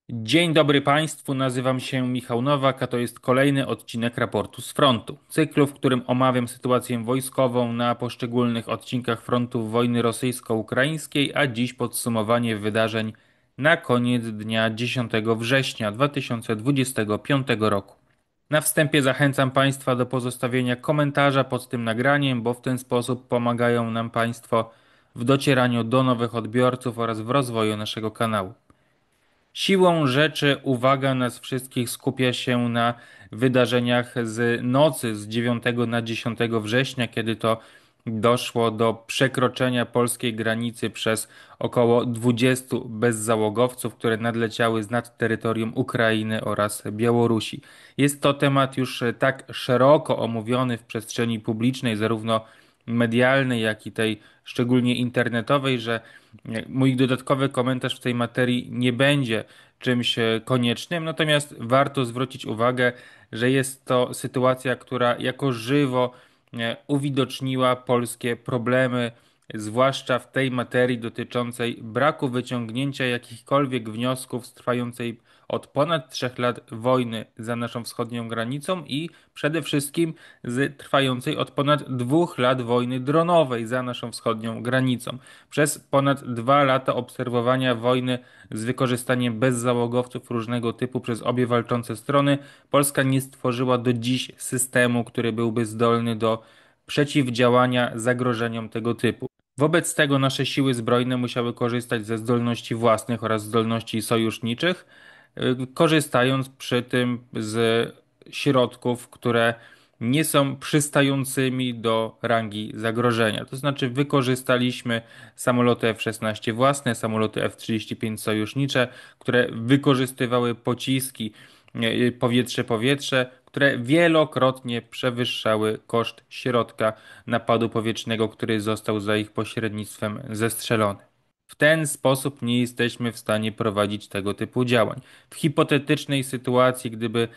Dzień dobry Państwu, nazywam się Michał Nowak, a to jest kolejny odcinek raportu z frontu. Cyklu, w którym omawiam sytuację wojskową na poszczególnych odcinkach frontów wojny rosyjsko-ukraińskiej, a dziś podsumowanie wydarzeń na koniec dnia 10 września 2025 roku. Na wstępie zachęcam Państwa do pozostawienia komentarza pod tym nagraniem, bo w ten sposób pomagają nam Państwo w docieraniu do nowych odbiorców oraz w rozwoju naszego kanału. Siłą rzeczy uwaga nas wszystkich skupia się na wydarzeniach z nocy z 9 na 10 września, kiedy to doszło do przekroczenia polskiej granicy przez około 20 bezzałogowców, które nadleciały z nad terytorium Ukrainy oraz Białorusi. Jest to temat już tak szeroko omówiony w przestrzeni publicznej, zarówno medialnej, jak i tej szczególnie internetowej, że mój dodatkowy komentarz w tej materii nie będzie czymś koniecznym, natomiast warto zwrócić uwagę, że jest to sytuacja, która jako żywo uwidoczniła polskie problemy, zwłaszcza w tej materii dotyczącej braku wyciągnięcia jakichkolwiek wniosków z trwającej od ponad 3 lat wojny za naszą wschodnią granicą i przede wszystkim z trwającej od ponad 2 lat wojny dronowej za naszą wschodnią granicą. Przez ponad 2 lata obserwowania wojny z wykorzystaniem bezzałogowców różnego typu przez obie walczące strony, Polska nie stworzyła do dziś systemu, który byłby zdolny do przeciwdziałania zagrożeniom tego typu. Wobec tego nasze siły zbrojne musiały korzystać ze zdolności własnych oraz zdolności sojuszniczych, korzystając przy tym z środków, które nie są przystającymi do rangi zagrożenia. To znaczy wykorzystaliśmy samoloty F-16 własne, samoloty F-35 sojusznicze, które wykorzystywały pociski powietrze-powietrze, które wielokrotnie przewyższały koszt środka napadu powietrznego, który został za ich pośrednictwem zestrzelony. W ten sposób nie jesteśmy w stanie prowadzić tego typu działań. W hipotetycznej sytuacji, gdyby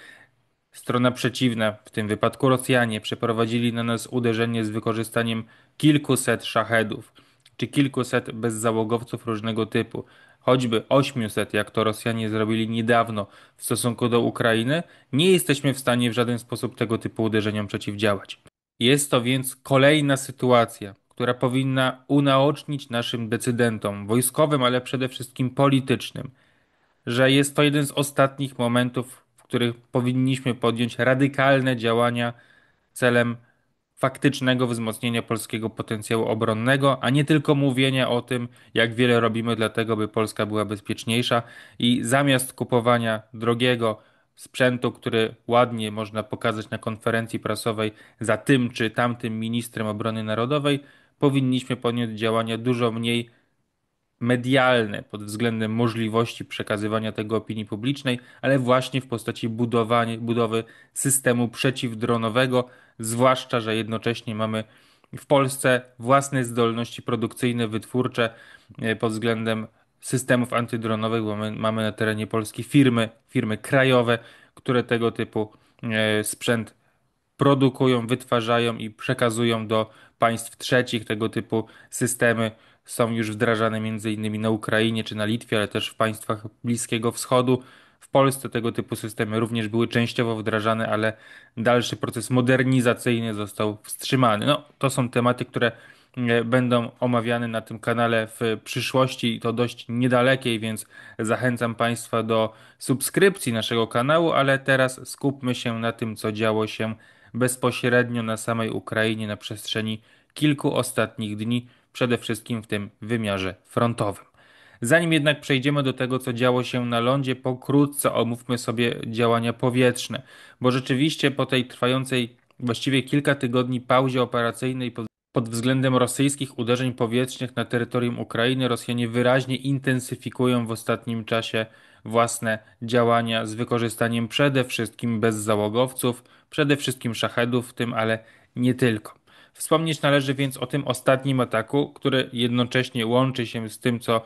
strona przeciwna, w tym wypadku Rosjanie, przeprowadzili na nas uderzenie z wykorzystaniem kilkuset szachedów czy kilkuset bezzałogowców różnego typu, choćby 800, jak to Rosjanie zrobili niedawno w stosunku do Ukrainy, nie jesteśmy w stanie w żaden sposób tego typu uderzeniom przeciwdziałać. Jest to więc kolejna sytuacja, która powinna unaocznić naszym decydentom wojskowym, ale przede wszystkim politycznym, że jest to jeden z ostatnich momentów, w których powinniśmy podjąć radykalne działania celem faktycznego wzmocnienia polskiego potencjału obronnego, a nie tylko mówienia o tym, jak wiele robimy dlatego, by Polska była bezpieczniejsza i zamiast kupowania drogiego sprzętu, który ładnie można pokazać na konferencji prasowej za tym czy tamtym ministrem obrony narodowej, powinniśmy podjąć działania dużo mniej medialne pod względem możliwości przekazywania tego opinii publicznej, ale właśnie w postaci budowy systemu przeciwdronowego, zwłaszcza, że jednocześnie mamy w Polsce własne zdolności produkcyjne, wytwórcze pod względem systemów antydronowych, bo my mamy na terenie Polski firmy krajowe, które tego typu sprzęt produkują, wytwarzają i przekazują do państw trzecich. Tego typu systemy są już wdrażane między innymi na Ukrainie czy na Litwie, ale też w państwach Bliskiego Wschodu. W Polsce tego typu systemy również były częściowo wdrażane, ale dalszy proces modernizacyjny został wstrzymany. No, to są tematy, które będą omawiane na tym kanale w przyszłości i to dość niedalekiej, więc zachęcam Państwa do subskrypcji naszego kanału, ale teraz skupmy się na tym, co działo się bezpośrednio na samej Ukrainie na przestrzeni kilku ostatnich dni, przede wszystkim w tym wymiarze frontowym. Zanim jednak przejdziemy do tego, co działo się na lądzie, pokrótce omówmy sobie działania powietrzne, bo rzeczywiście po tej trwającej właściwie kilka tygodni pauzie operacyjnej pod względem rosyjskich uderzeń powietrznych na terytorium Ukrainy Rosjanie wyraźnie intensyfikują w ostatnim czasie własne działania z wykorzystaniem przede wszystkim bezzałogowców, przede wszystkim szachedów w tym, ale nie tylko. Wspomnieć należy więc o tym ostatnim ataku, który jednocześnie łączy się z tym, co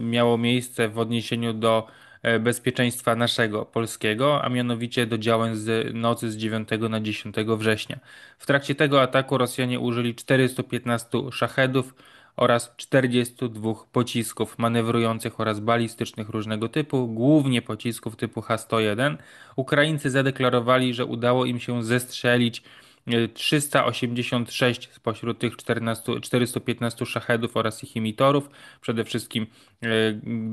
miało miejsce w odniesieniu do bezpieczeństwa naszego polskiego, a mianowicie do działań z nocy z 9 na 10 września. W trakcie tego ataku Rosjanie użyli 415 szachedów oraz 42 pocisków manewrujących oraz balistycznych różnego typu, głównie pocisków typu H-101. Ukraińcy zadeklarowali, że udało im się zestrzelić 386 spośród tych 415 szachedów oraz ich imitorów, przede wszystkim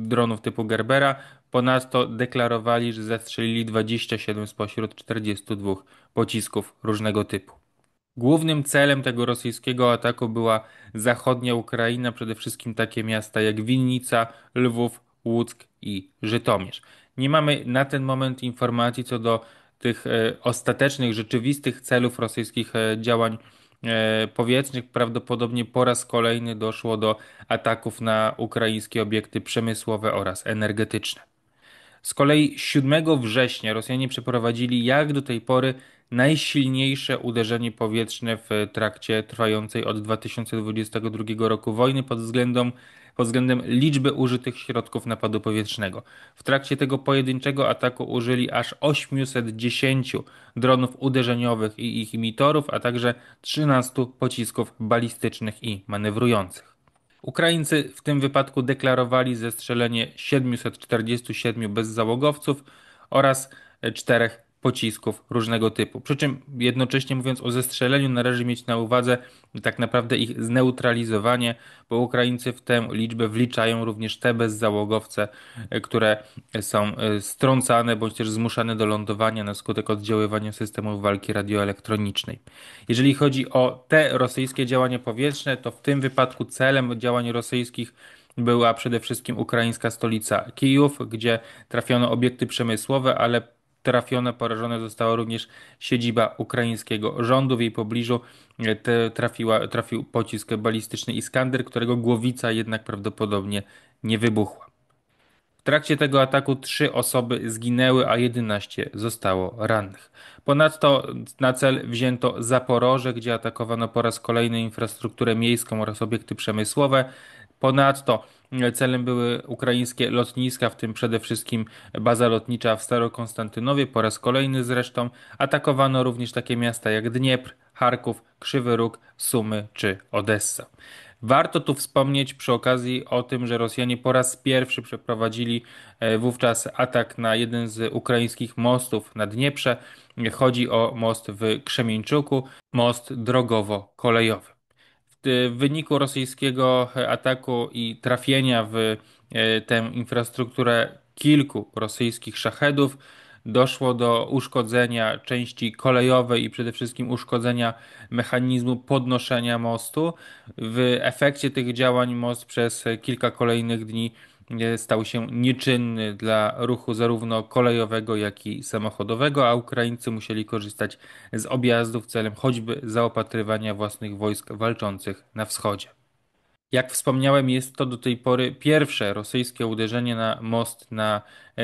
dronów typu Gerbera. Ponadto deklarowali, że zastrzelili 27 spośród 42 pocisków różnego typu. Głównym celem tego rosyjskiego ataku była zachodnia Ukraina, przede wszystkim takie miasta jak Winnica, Lwów, Łuck i Żytomierz. Nie mamy na ten moment informacji co do tych ostatecznych, rzeczywistych celów rosyjskich działań powietrznych. Prawdopodobnie po raz kolejny doszło do ataków na ukraińskie obiekty przemysłowe oraz energetyczne. Z kolei 7 września Rosjanie przeprowadzili jak do tej pory najsilniejsze uderzenie powietrzne w trakcie trwającej od 2022 roku wojny pod względem liczby użytych środków napadu powietrznego. W trakcie tego pojedynczego ataku użyli aż 810 dronów uderzeniowych i ich imitorów, a także 13 pocisków balistycznych i manewrujących. Ukraińcy w tym wypadku deklarowali zestrzelenie 747 bezzałogowców oraz 4 pocisków różnego typu. Przy czym jednocześnie mówiąc o zestrzeleniu należy mieć na uwadze tak naprawdę ich zneutralizowanie, bo Ukraińcy w tę liczbę wliczają również te bezzałogowce, które są strącane bądź też zmuszane do lądowania na skutek oddziaływania systemów walki radioelektronicznej. Jeżeli chodzi o te rosyjskie działania powietrzne, to w tym wypadku celem działań rosyjskich była przede wszystkim ukraińska stolica Kijów, gdzie trafiono obiekty przemysłowe, ale porażone została również siedziba ukraińskiego rządu. W jej pobliżu trafił pocisk balistyczny Iskander, którego głowica jednak prawdopodobnie nie wybuchła. W trakcie tego ataku 3 osoby zginęły, a 11 zostało rannych. Ponadto na cel wzięto Zaporoże, gdzie atakowano po raz kolejny infrastrukturę miejską oraz obiekty przemysłowe. Ponadto celem były ukraińskie lotniska, w tym przede wszystkim baza lotnicza w Starokonstantynowie, po raz kolejny zresztą. Atakowano również takie miasta jak Dniepr, Charków, Krzywy Róg, Sumy czy Odessa. Warto tu wspomnieć przy okazji o tym, że Rosjanie po raz pierwszy przeprowadzili wówczas atak na jeden z ukraińskich mostów na Dnieprze. Chodzi o most w Krzemieńczuku, most drogowo-kolejowy. W wyniku rosyjskiego ataku i trafienia w tę infrastrukturę kilku rosyjskich szachedów doszło do uszkodzenia części kolejowej i przede wszystkim uszkodzenia mechanizmu podnoszenia mostu. W efekcie tych działań most przez kilka kolejnych dni stał się nieczynny dla ruchu zarówno kolejowego, jak i samochodowego, a Ukraińcy musieli korzystać z objazdów celem choćby zaopatrywania własnych wojsk walczących na wschodzie. Jak wspomniałem, jest to do tej pory pierwsze rosyjskie uderzenie na most na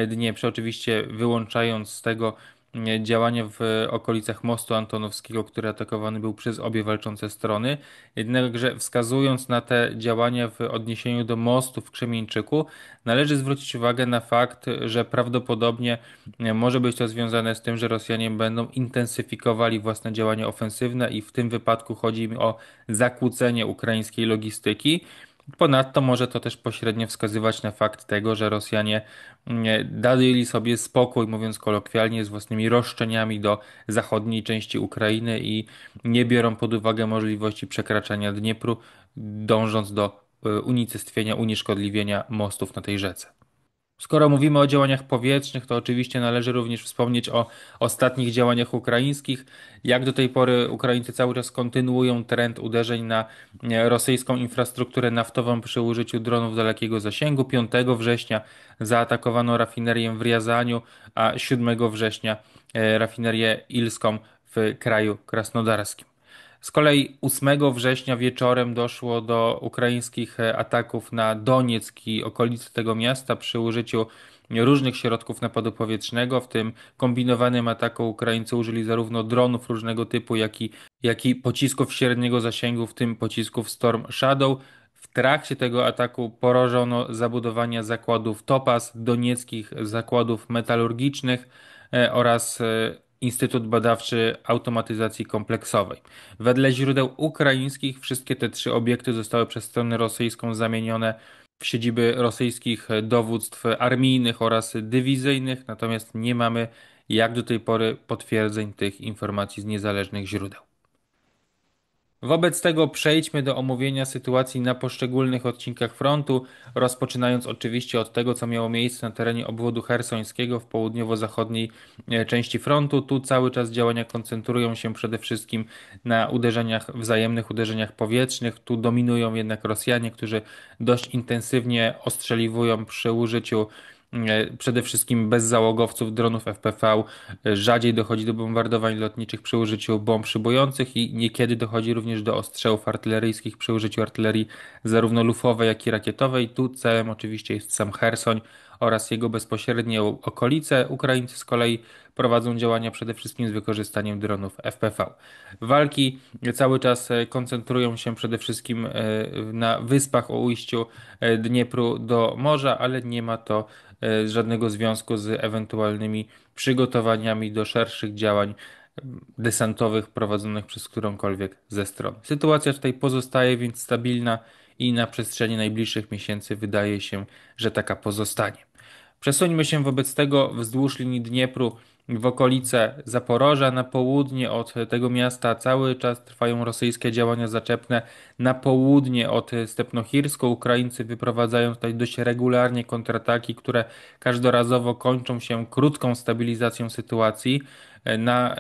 Dnieprze, oczywiście wyłączając z tego działania w okolicach mostu Antonowskiego, który atakowany był przez obie walczące strony. Jednakże wskazując na te działania w odniesieniu do mostu w Krzemieńczyku, należy zwrócić uwagę na fakt, że prawdopodobnie może być to związane z tym, że Rosjanie będą intensyfikowali własne działania ofensywne i w tym wypadku chodzi mi o zakłócenie ukraińskiej logistyki. Ponadto może to też pośrednio wskazywać na fakt tego, że Rosjanie dali sobie spokój, mówiąc kolokwialnie, z własnymi roszczeniami do zachodniej części Ukrainy i nie biorą pod uwagę możliwości przekraczania Dniepru, dążąc do unicestwienia, unieszkodliwienia mostów na tej rzece. Skoro mówimy o działaniach powietrznych, to oczywiście należy również wspomnieć o ostatnich działaniach ukraińskich. Jak do tej pory Ukraińcy cały czas kontynuują trend uderzeń na rosyjską infrastrukturę naftową przy użyciu dronów dalekiego zasięgu. 5 września zaatakowano rafinerię w Riazaniu, a 7 września rafinerię ilską w kraju krasnodarskim. Z kolei 8 września wieczorem doszło do ukraińskich ataków na Donieck i okolice tego miasta przy użyciu różnych środków napadu powietrznego. W tym kombinowanym ataku Ukraińcy użyli zarówno dronów różnego typu, jak i pocisków średniego zasięgu, w tym pocisków Storm Shadow. W trakcie tego ataku porażono zabudowania zakładów Topaz, donieckich zakładów metalurgicznych oraz Instytut Badawczy Automatyzacji Kompleksowej. Wedle źródeł ukraińskich wszystkie te trzy obiekty zostały przez stronę rosyjską zamienione w siedziby rosyjskich dowództw armijnych oraz dywizyjnych, natomiast nie mamy jak do tej pory potwierdzeń tych informacji z niezależnych źródeł. Wobec tego przejdźmy do omówienia sytuacji na poszczególnych odcinkach frontu, rozpoczynając oczywiście od tego, co miało miejsce na terenie obwodu chersońskiego w południowo-zachodniej części frontu. Tu cały czas działania koncentrują się przede wszystkim na uderzeniach, wzajemnych uderzeniach powietrznych. Tu dominują jednak Rosjanie, którzy dość intensywnie ostrzeliwują przy użyciu przede wszystkim bezzałogowców dronów FPV. Rzadziej dochodzi do bombardowań lotniczych przy użyciu bomb szybujących i niekiedy dochodzi również do ostrzałów artyleryjskich przy użyciu artylerii zarówno lufowej, jak i rakietowej. Tu celem oczywiście jest sam Chersoń oraz jego bezpośrednie okolice. Ukraińcy z kolei prowadzą działania przede wszystkim z wykorzystaniem dronów FPV. Walki cały czas koncentrują się przede wszystkim na wyspach o ujściu Dniepru do morza, ale nie ma to żadnego związku z ewentualnymi przygotowaniami do szerszych działań desantowych prowadzonych przez którąkolwiek ze stron. Sytuacja tutaj pozostaje więc stabilna i na przestrzeni najbliższych miesięcy wydaje się, że taka pozostanie. Przesuńmy się wobec tego wzdłuż linii Dniepru w okolice Zaporoża. Na południe od tego miasta cały czas trwają rosyjskie działania zaczepne. Na południe od Stepnohirsko Ukraińcy wyprowadzają tutaj dość regularnie kontrataki, które każdorazowo kończą się krótką stabilizacją sytuacji.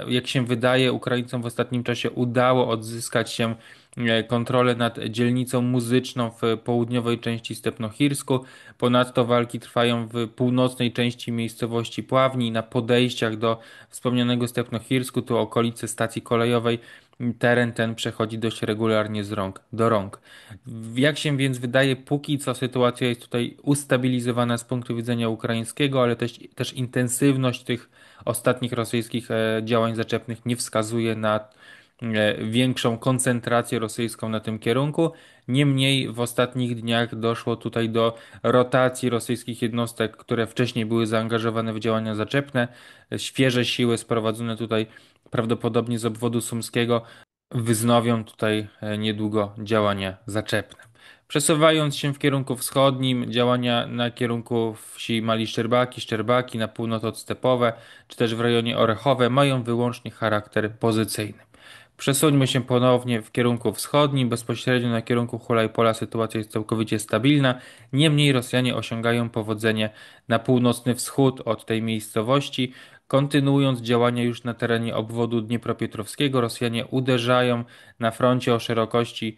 Jak się wydaje, Ukraińcom w ostatnim czasie udało odzyskać się kontrolę nad dzielnicą muzyczną w południowej części Stepnohirsku. Ponadto walki trwają w północnej części miejscowości Pławni, na podejściach do wspomnianego Stepnohirsku, tu okolice stacji kolejowej. Teren ten przechodzi dość regularnie z rąk do rąk. Jak się więc wydaje, póki co sytuacja jest tutaj ustabilizowana z punktu widzenia ukraińskiego, ale też intensywność tych ostatnich rosyjskich działań zaczepnych nie wskazuje na większą koncentrację rosyjską na tym kierunku. Niemniej w ostatnich dniach doszło tutaj do rotacji rosyjskich jednostek, które wcześniej były zaangażowane w działania zaczepne. Świeże siły sprowadzone tutaj prawdopodobnie z obwodu sumskiego wznowią tutaj niedługo działania zaczepne. Przesuwając się w kierunku wschodnim, działania na kierunku wsi Mali Szczerbaki na północ od Stepowe, czy też w rejonie Orechowe mają wyłącznie charakter pozycyjny. Przesuńmy się ponownie w kierunku wschodnim, bezpośrednio na kierunku Hulajpola sytuacja jest całkowicie stabilna, niemniej Rosjanie osiągają powodzenie na północny wschód od tej miejscowości. Kontynuując działania już na terenie obwodu Dniepropietrowskiego, Rosjanie uderzają na froncie o szerokości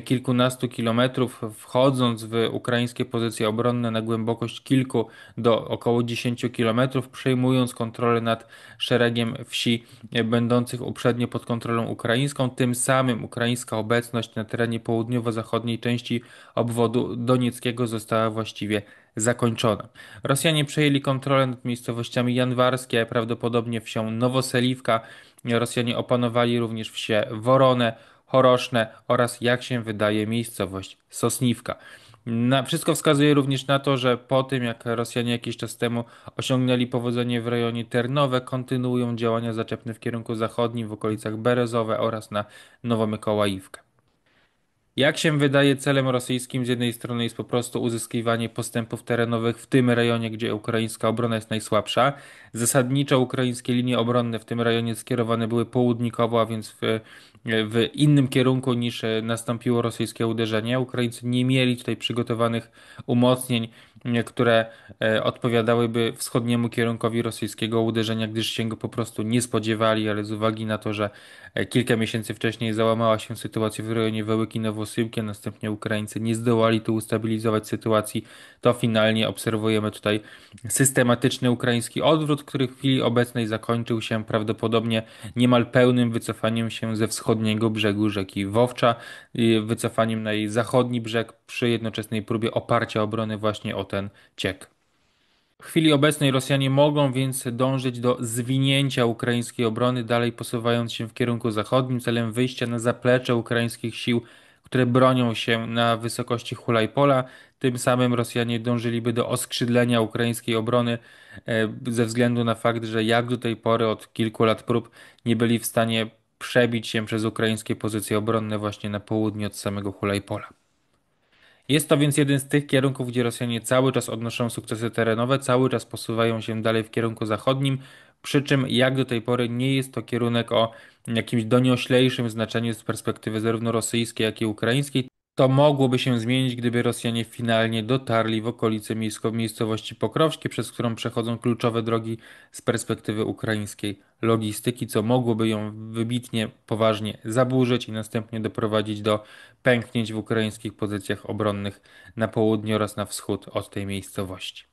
kilkunastu kilometrów, wchodząc w ukraińskie pozycje obronne na głębokość kilku do około 10 kilometrów, przejmując kontrolę nad szeregiem wsi będących uprzednio pod kontrolą ukraińską. Tym samym ukraińska obecność na terenie południowo-zachodniej części obwodu donieckiego została właściwie zakończona. Rosjanie przejęli kontrolę nad miejscowościami janwarskie, prawdopodobnie wsią Nowoseliwka. Rosjanie opanowali również wsie Worone, Choroszne oraz, jak się wydaje, miejscowość Sosniwka. Wszystko wskazuje również na to, że po tym jak Rosjanie jakiś czas temu osiągnęli powodzenie w rejonie Ternowe, kontynuują działania zaczepne w kierunku zachodnim w okolicach Berezowe oraz na Nowomykołajówkę. Jak się wydaje, celem rosyjskim z jednej strony jest po prostu uzyskiwanie postępów terenowych w tym rejonie, gdzie ukraińska obrona jest najsłabsza. Zasadniczo ukraińskie linie obronne w tym rejonie skierowane były południkowo, a więc w innym kierunku niż nastąpiło rosyjskie uderzenie. Ukraińcy nie mieli tutaj przygotowanych umocnień, które odpowiadałyby wschodniemu kierunkowi rosyjskiego uderzenia, gdyż się go po prostu nie spodziewali, ale z uwagi na to, że kilka miesięcy wcześniej załamała się sytuacja w rejonie Wełyki Nowosylki, a następnie Ukraińcy nie zdołali tu ustabilizować sytuacji, to finalnie obserwujemy tutaj systematyczny ukraiński odwrót, który w chwili obecnej zakończył się prawdopodobnie niemal pełnym wycofaniem się ze wschodniego brzegu rzeki Wowcza, wycofaniem na jej zachodni brzeg przy jednoczesnej próbie oparcia obrony właśnie o ten ciek. W chwili obecnej Rosjanie mogą więc dążyć do zwinięcia ukraińskiej obrony, dalej posuwając się w kierunku zachodnim celem wyjścia na zaplecze ukraińskich sił które bronią się na wysokości Hulajpola. Tym samym Rosjanie dążyliby do oskrzydlenia ukraińskiej obrony ze względu na fakt, że jak do tej pory od kilku lat prób nie byli w stanie przebić się przez ukraińskie pozycje obronne właśnie na południe od samego Hulajpola. Jest to więc jeden z tych kierunków, gdzie Rosjanie cały czas odnoszą sukcesy terenowe, cały czas posuwają się dalej w kierunku zachodnim, przy czym jak do tej pory nie jest to kierunek o jakimś donioślejszym znaczeniu z perspektywy zarówno rosyjskiej, jak i ukraińskiej. To mogłoby się zmienić, gdyby Rosjanie finalnie dotarli w okolice miejscowości Pokrowskie, przez którą przechodzą kluczowe drogi z perspektywy ukraińskiej logistyki, co mogłoby ją wybitnie, poważnie zaburzyć i następnie doprowadzić do pęknięć w ukraińskich pozycjach obronnych na południe oraz na wschód od tej miejscowości.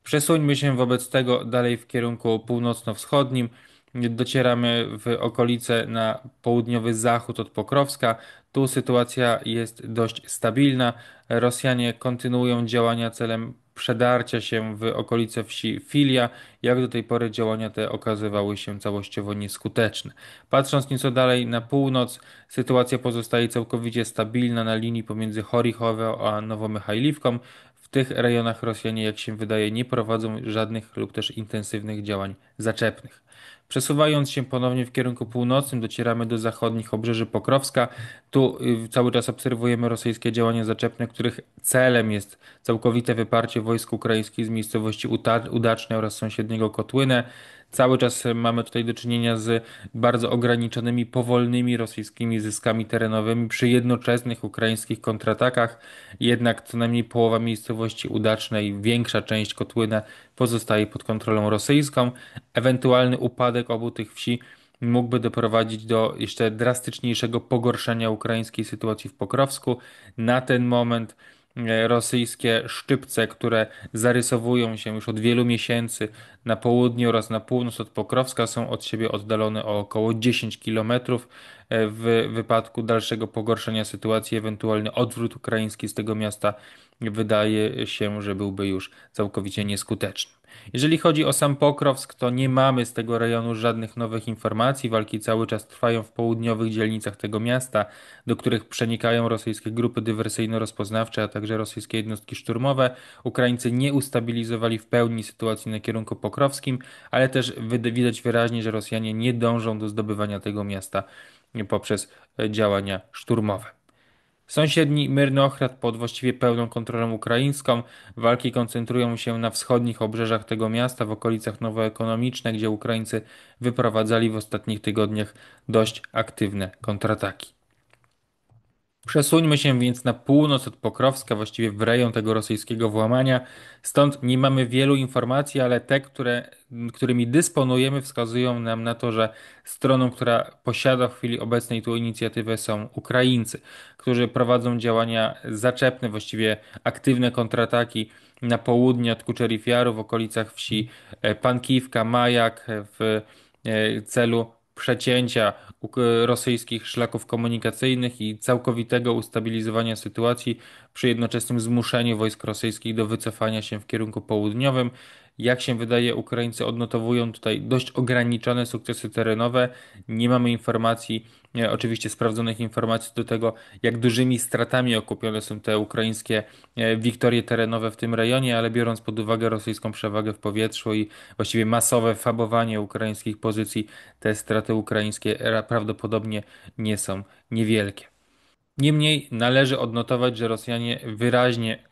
Przesuńmy się wobec tego dalej w kierunku północno-wschodnim. Docieramy w okolice na południowy zachód od Pokrowska. Tu sytuacja jest dość stabilna. Rosjanie kontynuują działania celem przedarcia się w okolice wsi Filia. Jak do tej pory działania te okazywały się całościowo nieskuteczne. Patrząc nieco dalej na północ, sytuacja pozostaje całkowicie stabilna na linii pomiędzy Chorichowo a Nowomichajliwką. W tych rejonach Rosjanie, jak się wydaje, nie prowadzą żadnych lub też intensywnych działań zaczepnych. Przesuwając się ponownie w kierunku północnym, docieramy do zachodnich obrzeży Pokrowska. Tu cały czas obserwujemy rosyjskie działania zaczepne, których celem jest całkowite wyparcie wojsk ukraińskich z miejscowości Udacznej oraz sąsiedniego Kotłynę. Cały czas mamy tutaj do czynienia z bardzo ograniczonymi, powolnymi rosyjskimi zyskami terenowymi przy jednoczesnych ukraińskich kontratakach. Jednak co najmniej połowa miejscowości Udacznej, większa część Kotłyna pozostaje pod kontrolą rosyjską. Ewentualny upadek obu tych wsi mógłby doprowadzić do jeszcze drastyczniejszego pogorszenia ukraińskiej sytuacji w Pokrowsku. Na ten moment rosyjskie szczypce, które zarysowują się już od wielu miesięcy na południu oraz na północ od Pokrowska, są od siebie oddalone o około 10 kilometrów. W wypadku dalszego pogorszenia sytuacji, ewentualny odwrót ukraiński z tego miasta wydaje się, że byłby już całkowicie nieskuteczny. Jeżeli chodzi o sam Pokrowsk, to nie mamy z tego rejonu żadnych nowych informacji. Walki cały czas trwają w południowych dzielnicach tego miasta, do których przenikają rosyjskie grupy dywersyjno-rozpoznawcze, a także rosyjskie jednostki szturmowe. Ukraińcy nie ustabilizowali w pełni sytuacji na kierunku pokrowskim, ale też widać wyraźnie, że Rosjanie nie dążą do zdobywania tego miasta poprzez działania szturmowe. Sąsiedni Myrnohrad pod właściwie pełną kontrolą ukraińską. Walki koncentrują się na wschodnich obrzeżach tego miasta, w okolicach Nowoekonomiczne, gdzie Ukraińcy wyprowadzali w ostatnich tygodniach dość aktywne kontrataki. Przesuńmy się więc na północ od Pokrowska, właściwie w rejon tego rosyjskiego włamania. Stąd nie mamy wielu informacji, ale te, którymi dysponujemy, wskazują nam na to, że stroną, która posiada w chwili obecnej tu inicjatywę, są Ukraińcy, którzy prowadzą działania zaczepne, właściwie aktywne kontrataki na południe od Kuczerifiaru, w okolicach wsi Pankiwka, Majak w celu przecięcia rosyjskich szlaków komunikacyjnych i całkowitego ustabilizowania sytuacji przy jednoczesnym zmuszeniu wojsk rosyjskich do wycofania się w kierunku południowym. Jak się wydaje, Ukraińcy odnotowują tutaj dość ograniczone sukcesy terenowe. Nie mamy informacji, oczywiście sprawdzonych informacji do tego, jak dużymi stratami okupione są te ukraińskie wiktorie terenowe w tym rejonie, ale biorąc pod uwagę rosyjską przewagę w powietrzu i właściwie masowe fabowanie ukraińskich pozycji, te straty ukraińskie prawdopodobnie nie są niewielkie. Niemniej należy odnotować, że Rosjanie wyraźnie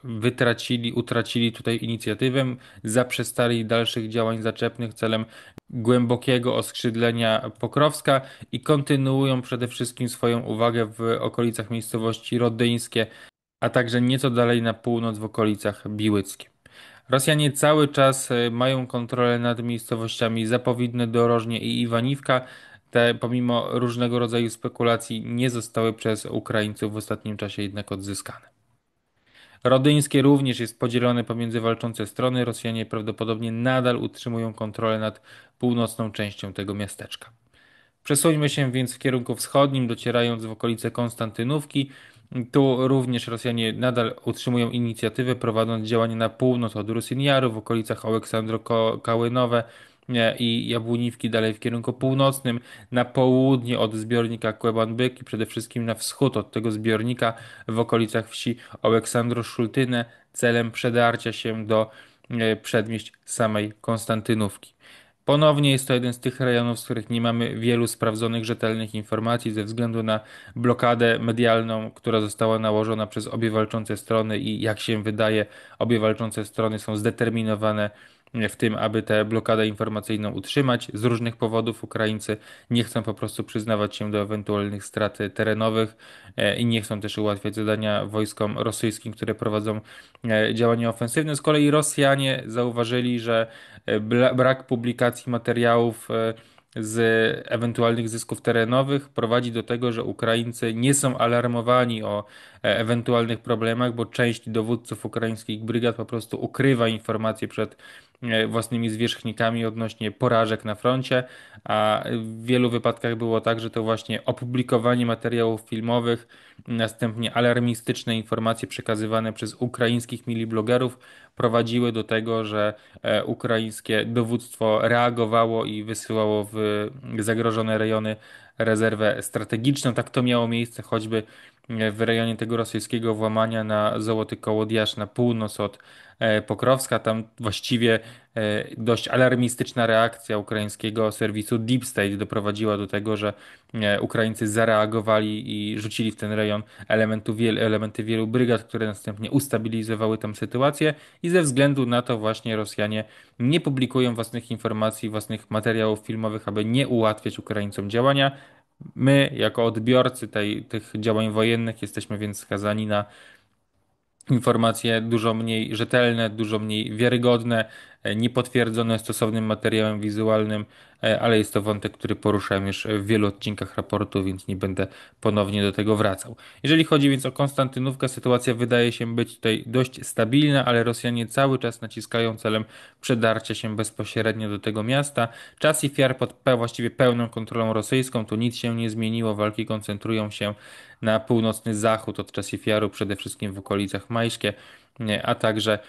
utracili tutaj inicjatywę, zaprzestali dalszych działań zaczepnych celem głębokiego oskrzydlenia Pokrowska i kontynuują przede wszystkim swoją uwagę w okolicach miejscowości Rodyńskie, a także nieco dalej na północ w okolicach Biłyckie. Rosjanie cały czas mają kontrolę nad miejscowościami Zapowidne, Dorożnie i Iwaniwka. Te, pomimo różnego rodzaju spekulacji, nie zostały przez Ukraińców w ostatnim czasie jednak odzyskane. Rodyńskie również jest podzielone pomiędzy walczące strony. Rosjanie prawdopodobnie nadal utrzymują kontrolę nad północną częścią tego miasteczka. Przesuńmy się więc w kierunku wschodnim, docierając w okolice Konstantynówki. Tu również Rosjanie nadal utrzymują inicjatywę, prowadząc działania na północ od Rusyniaru, w okolicach Aleksandro-Kałynowe, i Jabłoniwki dalej w kierunku północnym, na południe od zbiornika Kłęban-Byk i przede wszystkim na wschód od tego zbiornika w okolicach wsi Aleksandro-Szultynę celem przedarcia się do przedmieść samej Konstantynówki. Ponownie jest to jeden z tych rejonów, z których nie mamy wielu sprawdzonych, rzetelnych informacji ze względu na blokadę medialną, która została nałożona przez obie walczące strony i jak się wydaje, obie walczące strony są zdeterminowane w tym, aby tę blokadę informacyjną utrzymać. Z różnych powodów Ukraińcy nie chcą po prostu przyznawać się do ewentualnych strat terenowych i nie chcą też ułatwiać zadania wojskom rosyjskim, które prowadzą działania ofensywne. Z kolei Rosjanie zauważyli, że brak publikacji materiałów z ewentualnych zysków terenowych prowadzi do tego, że Ukraińcy nie są alarmowani o ewentualnych problemach, bo część dowódców ukraińskich brygad po prostu ukrywa informacje przed własnymi zwierzchnikami odnośnie porażek na froncie, a w wielu wypadkach było tak, że to właśnie opublikowanie materiałów filmowych, następnie alarmistyczne informacje przekazywane przez ukraińskich miliblogerów prowadziły do tego, że ukraińskie dowództwo reagowało i wysyłało w zagrożone rejony rezerwę strategiczną. Tak to miało miejsce choćby w rejonie tego rosyjskiego włamania na Złoty Kołodziej na północ od Pokrowska. Tam właściwie dość alarmistyczna reakcja ukraińskiego serwisu Deep State doprowadziła do tego, że Ukraińcy zareagowali i rzucili w ten rejon elementy wielu brygad, które następnie ustabilizowały tam sytuację i ze względu na to właśnie Rosjanie nie publikują własnych informacji, własnych materiałów filmowych, aby nie ułatwiać Ukraińcom działania. My, jako odbiorcy tych działań wojennych, jesteśmy więc skazani na informacje dużo mniej rzetelne, dużo mniej wiarygodne, niepotwierdzone stosownym materiałem wizualnym, ale jest to wątek, który poruszałem już w wielu odcinkach raportu, więc nie będę ponownie do tego wracał. Jeżeli chodzi więc o Konstantynówkę, sytuacja wydaje się być tutaj dość stabilna, ale Rosjanie cały czas naciskają celem przedarcia się bezpośrednio do tego miasta. Czas i Fiar pod właściwie pełną kontrolą rosyjską, tu nic się nie zmieniło, walki koncentrują się na północny zachód od Czasifiaru, przede wszystkim w okolicach Majszkie, a także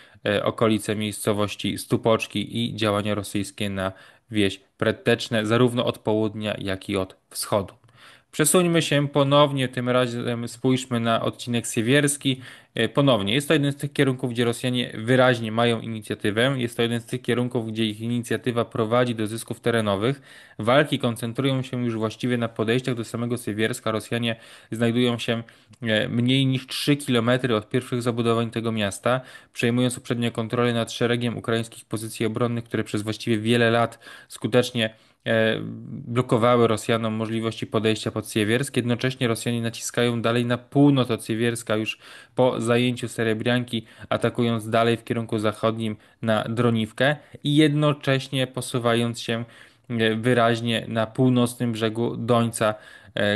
okolice miejscowości Stupoczki i działania rosyjskie na wieś Predteczne, zarówno od południa, jak i od wschodu. Przesuńmy się ponownie, tym razem spójrzmy na odcinek siewierski. Ponownie, jest to jeden z tych kierunków, gdzie Rosjanie wyraźnie mają inicjatywę. Jest to jeden z tych kierunków, gdzie ich inicjatywa prowadzi do zysków terenowych. Walki koncentrują się już właściwie na podejściach do samego Siewierska. Rosjanie znajdują się mniej niż 3 kilometry od pierwszych zabudowań tego miasta, przejmując uprzednio kontrolę nad szeregiem ukraińskich pozycji obronnych, które przez właściwie wiele lat skutecznie blokowały Rosjanom możliwości podejścia pod Siewiersk. Jednocześnie Rosjanie naciskają dalej na północ od Siewierska już po zajęciu Serebrianki, atakując dalej w kierunku zachodnim na Droniwkę i jednocześnie posuwając się wyraźnie na północnym brzegu Dońca,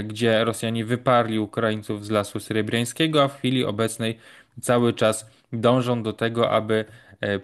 gdzie Rosjanie wyparli Ukraińców z lasu serebriańskiego, a w chwili obecnej cały czas dążą do tego, aby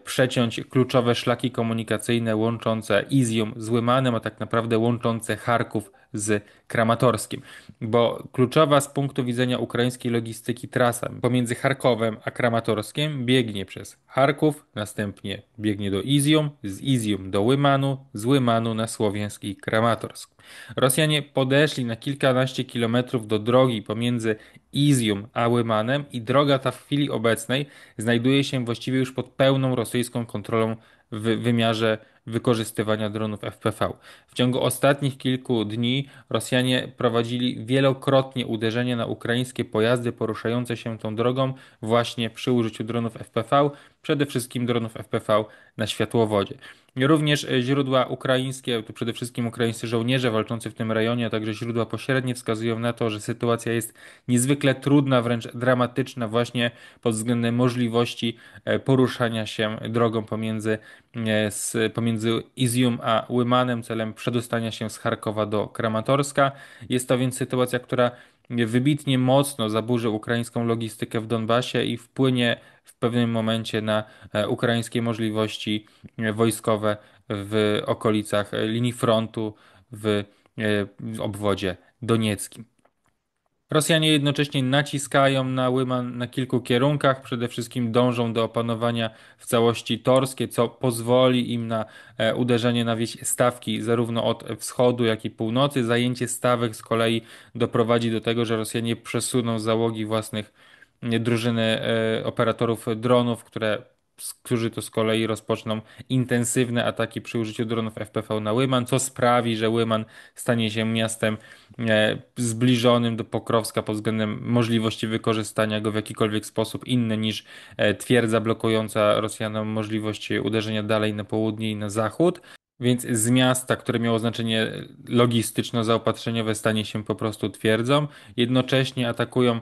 przeciąć kluczowe szlaki komunikacyjne łączące Izjum z Lymanem, a tak naprawdę łączące Charków z Kramatorskiem. Bo kluczowa z punktu widzenia ukraińskiej logistyki trasa pomiędzy Charkowem a Kramatorskiem biegnie przez Charków, następnie biegnie do Izjum, z Izjum do Lymanu, z Lymanu na słowiański Kramatorsk. Rosjanie podeszli na kilkanaście kilometrów do drogi pomiędzy Izjum a Lymanem i droga ta w chwili obecnej znajduje się właściwie już pod pełną rosyjską kontrolą w wymiarze wykorzystywania dronów FPV. W ciągu ostatnich kilku dni Rosjanie prowadzili wielokrotnie uderzenia na ukraińskie pojazdy poruszające się tą drogą właśnie przy użyciu dronów FPV, przede wszystkim dronów FPV na światłowodzie. Również źródła ukraińskie, to przede wszystkim ukraińscy żołnierze walczący w tym rejonie, a także źródła pośrednie wskazują na to, że sytuacja jest niezwykle trudna, wręcz dramatyczna właśnie pod względem możliwości poruszania się drogą pomiędzy Izjum a Lymanem celem przedostania się z Charkowa do Kramatorska. Jest to więc sytuacja, która wybitnie mocno zaburzy ukraińską logistykę w Donbasie i wpłynie w pewnym momencie na ukraińskie możliwości wojskowe w okolicach linii frontu w obwodzie donieckim. Rosjanie jednocześnie naciskają na Lyman na kilku kierunkach. Przede wszystkim dążą do opanowania w całości torskie, co pozwoli im na uderzenie na wieś Stawki zarówno od wschodu, jak i północy. Zajęcie Stawek z kolei doprowadzi do tego, że Rosjanie przesuną załogi własnych drużyny operatorów dronów, którzy to z kolei rozpoczną intensywne ataki przy użyciu dronów FPV na Lyman, co sprawi, że Lyman stanie się miastem zbliżonym do Pokrowska pod względem możliwości wykorzystania go w jakikolwiek sposób inny niż twierdza blokująca Rosjanom możliwość uderzenia dalej na południe i na zachód. Więc z miasta, które miało znaczenie logistyczno-zaopatrzeniowe, stanie się po prostu twierdzą. Jednocześnie atakują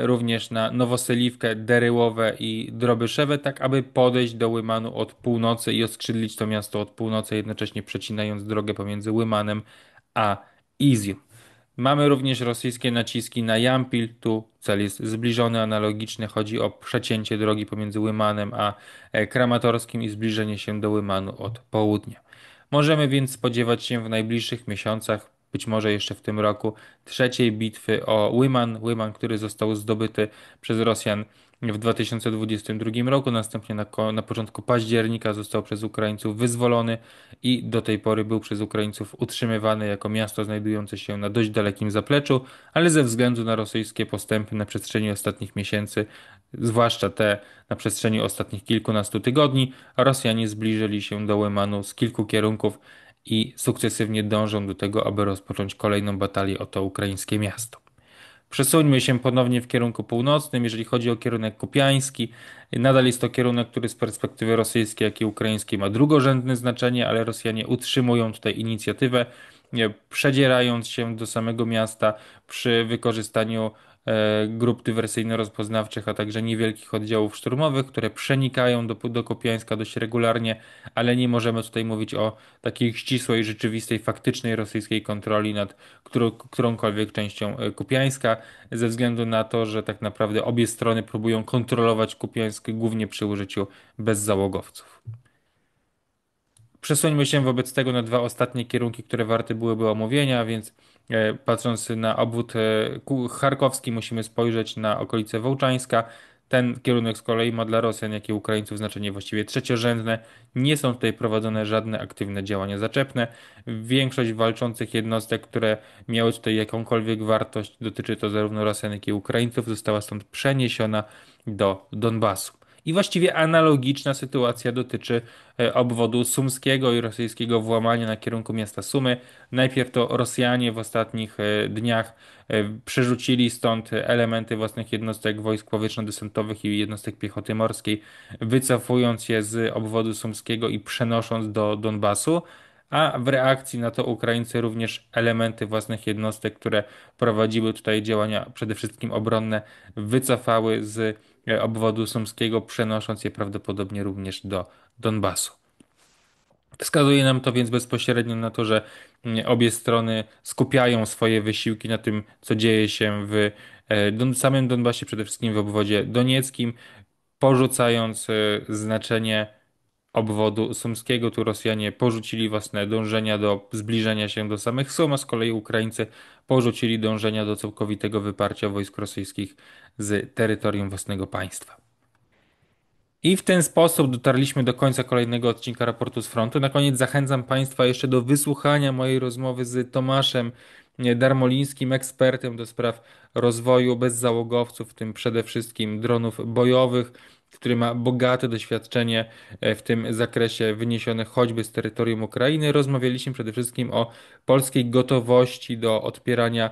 również na Nowoseliwkę, Deryłowe i Drobyszewe, tak aby podejść do Lymanu od północy i oskrzydlić to miasto od północy, jednocześnie przecinając drogę pomiędzy Lymanem a Izium. Mamy również rosyjskie naciski na Jampil. Tu cel jest zbliżony, analogiczny. Chodzi o przecięcie drogi pomiędzy Lymanem a Kramatorskim i zbliżenie się do Lymanu od południa. Możemy więc spodziewać się w najbliższych miesiącach, być może jeszcze w tym roku, trzeciej bitwy o Lyman. Lyman, który został zdobyty przez Rosjan w 2022 roku, następnie na początku października został przez Ukraińców wyzwolony i do tej pory był przez Ukraińców utrzymywany jako miasto znajdujące się na dość dalekim zapleczu, ale ze względu na rosyjskie postępy na przestrzeni ostatnich miesięcy, zwłaszcza te na przestrzeni ostatnich kilkunastu tygodni, Rosjanie zbliżyli się do Lymanu z kilku kierunków i sukcesywnie dążą do tego, aby rozpocząć kolejną batalię o to ukraińskie miasto. Przesuńmy się ponownie w kierunku północnym. Jeżeli chodzi o kierunek kupiański, nadal jest to kierunek, który z perspektywy rosyjskiej, jak i ukraińskiej ma drugorzędne znaczenie, ale Rosjanie utrzymują tutaj inicjatywę, przedzierając się do samego miasta przy wykorzystaniu grup dywersyjno-rozpoznawczych, a także niewielkich oddziałów szturmowych, które przenikają do Kupiańska dość regularnie, ale nie możemy tutaj mówić o takiej ścisłej, rzeczywistej, faktycznej rosyjskiej kontroli nad którąkolwiek częścią Kupiańska, ze względu na to, że tak naprawdę obie strony próbują kontrolować Kupiańsk głównie przy użyciu bezzałogowców. Przesuńmy się wobec tego na dwa ostatnie kierunki, które warte byłyby omówienia, więc patrząc na obwód charkowski, musimy spojrzeć na okolice Wołczańska. Ten kierunek z kolei ma dla Rosjan, jak i Ukraińców znaczenie właściwie trzeciorzędne. Nie są tutaj prowadzone żadne aktywne działania zaczepne. Większość walczących jednostek, które miały tutaj jakąkolwiek wartość, dotyczy to zarówno Rosjan, jak i Ukraińców, została stąd przeniesiona do Donbasu. I właściwie analogiczna sytuacja dotyczy obwodu sumskiego i rosyjskiego włamania na kierunku miasta Sumy. Najpierw to Rosjanie w ostatnich dniach przerzucili stąd elementy własnych jednostek wojsk powietrzno-desantowych i jednostek piechoty morskiej, wycofując je z obwodu sumskiego i przenosząc do Donbasu. A w reakcji na to Ukraińcy również elementy własnych jednostek, które prowadziły tutaj działania przede wszystkim obronne, wycofały z obwodu sumskiego, przenosząc je prawdopodobnie również do Donbasu. Wskazuje nam to więc bezpośrednio na to, że obie strony skupiają swoje wysiłki na tym, co dzieje się w samym Donbasie, przede wszystkim w obwodzie donieckim, porzucając znaczenie obwodu sumskiego. Tu Rosjanie porzucili własne dążenia do zbliżenia się do samych Sum, a z kolei Ukraińcy porzucili dążenia do całkowitego wyparcia wojsk rosyjskich z terytorium własnego państwa. I w ten sposób dotarliśmy do końca kolejnego odcinka raportu z frontu. Na koniec zachęcam Państwa jeszcze do wysłuchania mojej rozmowy z Tomaszem Darmolińskim, ekspertem do spraw rozwoju bezzałogowców, w tym przede wszystkim dronów bojowych, który ma bogate doświadczenie w tym zakresie wyniesione choćby z terytorium Ukrainy. Rozmawialiśmy przede wszystkim o polskiej gotowości do odpierania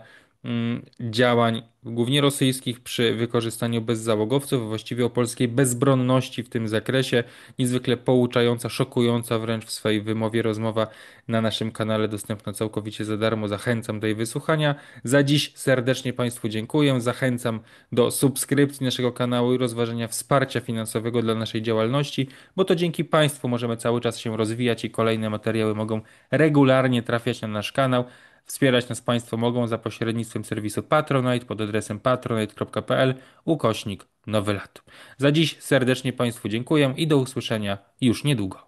działań głównie rosyjskich przy wykorzystaniu bezzałogowców, właściwie o polskiej bezbronności w tym zakresie. Niezwykle pouczająca, szokująca wręcz w swojej wymowie rozmowa na naszym kanale, dostępna całkowicie za darmo. Zachęcam do jej wysłuchania. Za dziś serdecznie Państwu dziękuję. Zachęcam do subskrypcji naszego kanału i rozważenia wsparcia finansowego dla naszej działalności, bo to dzięki Państwu możemy cały czas się rozwijać i kolejne materiały mogą regularnie trafiać na nasz kanał. Wspierać nas Państwo mogą za pośrednictwem serwisu Patronite pod adresem patronite.pl/Nowy Lat. Za dziś serdecznie Państwu dziękuję i do usłyszenia już niedługo.